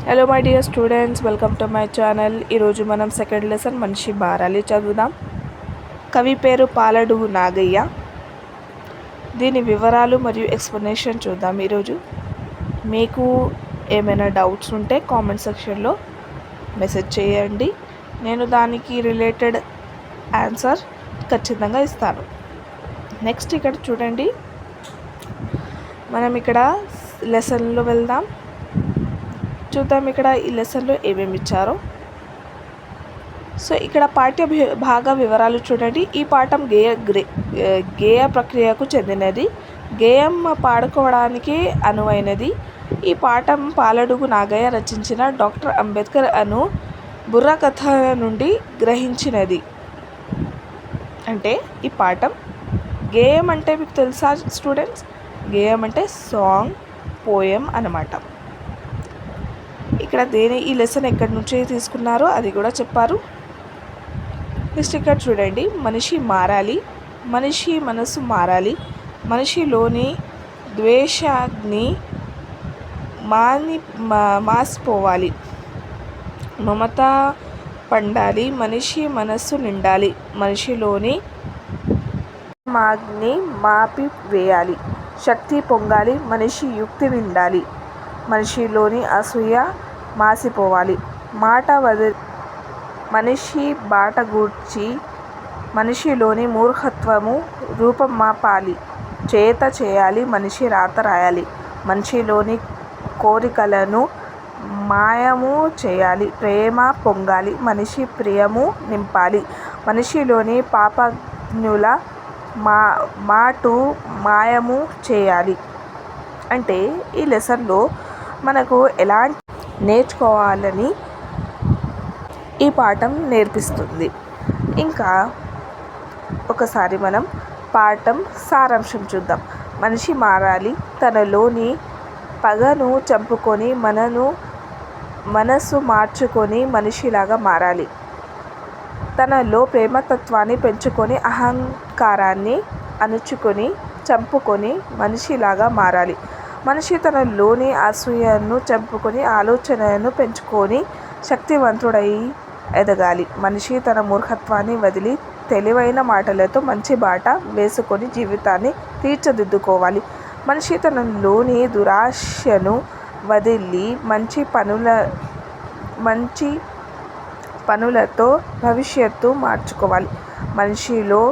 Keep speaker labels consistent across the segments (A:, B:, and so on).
A: Hello my dear students, welcome to my channel. ఈరోజు మనం second lesson మనిషి మారాలి చదువుదాం. కవి పేరు పాలడుగు నాగయ్య. దీని వివరాలు మరియు ఎక్స్ప్లెనేషన్ చూద్దాం. ఈరోజు మీకు ఏమైనా డౌట్స్ ఉంటే కామెంట్ సెక్షన్లో మెసేజ్ చేయండి. నేను దానికి రిలేటెడ్ ఆన్సర్ ఖచ్చితంగా ఇస్తాను. నెక్స్ట్ ఇక్కడ చూడండి, మనం ఇక్కడ లెసన్లో వెళ్దాం. చూద్దాం ఇక్కడ ఈ లెసన్లో ఏమేమి ఇచ్చారో. సో ఇక్కడ పాఠ్య భాగ వివరాలు చూడండి. ఈ పాఠం గేయ ప్రక్రియకు చెందినది. గేయం పాడుకోవడానికి అనువైనది. ఈ పాఠం పాలడుగు నాగయ్య రచించిన డాక్టర్ అంబేద్కర్ అను బుర్రకథ నుండి గ్రహించినది. అంటే ఈ పాఠం గేయం అంటే మీకు తెలుసా స్టూడెంట్స్? గేయం అంటే సాంగ్, పోయం అన్నమాట. ఇక్కడ ఈ లెసన్ ఎక్కడి నుంచి తీసుకున్నారో అది కూడా చెప్పారు. నెక్స్ట్ ఇక్కడ చూడండి, మనిషి మారాలి, మనిషి మనసు మారాలి, మనిషిలోని ద్వేషాగ్ని మాసిపోవాలి, మమత పండాలి, మనిషి మనస్సు నిండాలి, మనిషిలోని మాగ్ని మాపి వేయాలి, శక్తి పొంగాలి, మనిషి యుక్తి నిండాలి, మనిషిలోని అసూయ మాసిపోవాలి, మాట మనిషి బాట గూర్చి, మనిషిలోని మూర్ఖత్వము రూపం మాపాలి, చేత చేయాలి, మనిషి రాత రాయాలి, మనిషిలోని కోరికలను మాయము చేయాలి, ప్రేమ పొంగాలి, మనిషి ప్రియము నింపాలి, మనిషిలోని పాపజ్ఞుల మాటు మాయము చేయాలి. అంటే ఈ లెసన్లో మనకు ఎలాంటి నేర్చుకోవాలని ఈ పాఠం నేర్పిస్తుంది. ఇంకా ఒకసారి మనం పాఠం సారాంశం చూద్దాం. మనిషి మారాలి, తనలోని పగను చంపుకొని మనసు మార్చుకొని మనిషిలాగా మారాలి, తనలో ప్రేమతత్వాన్ని పెంచుకొని అహంకారాన్ని అణుచుకొని చంపుకొని మనిషిలాగా మారాలి, మనిషి తనలోని అసూయను చంపుకొని ఆలోచనను పెంచుకొని శక్తివంతుడై ఎదగాలి, మనిషి తన మూర్ఖత్వాన్ని వదిలి తెలివైన మాటలతో మంచి బాట వేసుకొని జీవితాన్ని తీర్చిదిద్దుకోవాలి, మనిషి తనలోని దురాశను వదిలి మంచి పనులతో భవిష్యత్తు మార్చుకోవాలి, మనిషిలో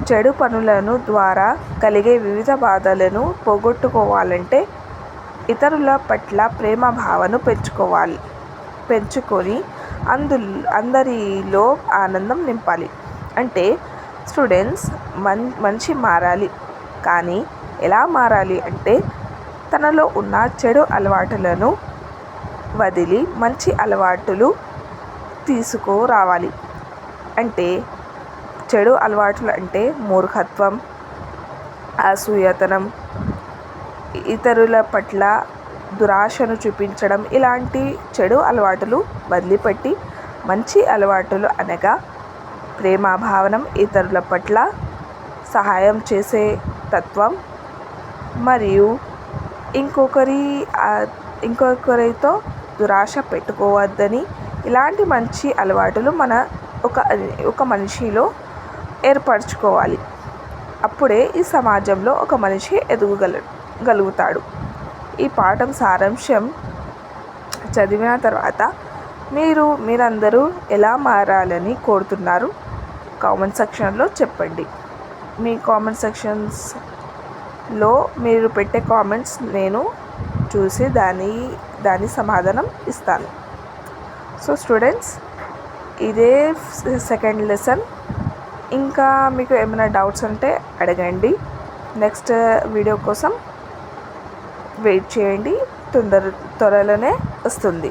A: చెడు పనులను ద్వారా కలిగే వివిధ బాధలను పోగొట్టుకోవాలంటే ఇతరుల పట్ల ప్రేమ భావన పెంచుకొని అందరిలో ఆనందం నింపాలి. అంటే స్టూడెంట్స్, మనిషి మారాలి, కానీ ఎలా మారాలి అంటే తనలో ఉన్న చెడు అలవాటులను వదిలి మంచి అలవాటులు తీసుకురావాలి. అంటే చెడు అలవాట్లు అంటే మూర్ఖత్వం, అసూయతనం, ఇతరుల పట్ల దురాశను చూపించడం, ఇలాంటి చెడు అలవాటులు వదిలిపెట్టి మంచి అలవాటులు అనగా ప్రేమభావనం, ఇతరుల పట్ల సహాయం చేసే తత్వం మరియు ఇంకొకరితో దురాశ పెట్టుకోవద్దని, ఇలాంటి మంచి అలవాటులు ఒక మనిషిలో ఏర్పరచుకోవాలి. అప్పుడే ఈ సమాజంలో ఒక మనిషి ఎదగగలుగుతాడు. ఈ పాఠం సారాంశం చదివిన తర్వాత మీరందరూ ఎలా మారాలని కోరుతున్నారు కామెంట్ సెక్షన్లో చెప్పండి. మీ కామెంట్ సెక్షన్స్లో మీరు పెట్టే కామెంట్స్ నేను చూసి దాని సమాధానం ఇస్తాను. సో స్టూడెంట్స్, ఇదే సెకండ్ లెసన్. ఇంకా మీకు ఏమైనా డౌట్స్ ఉంటే అడగండి. నెక్స్ట్ వీడియో కోసం వెయిట్ చేయండి, త్వరలోనే వస్తుంది.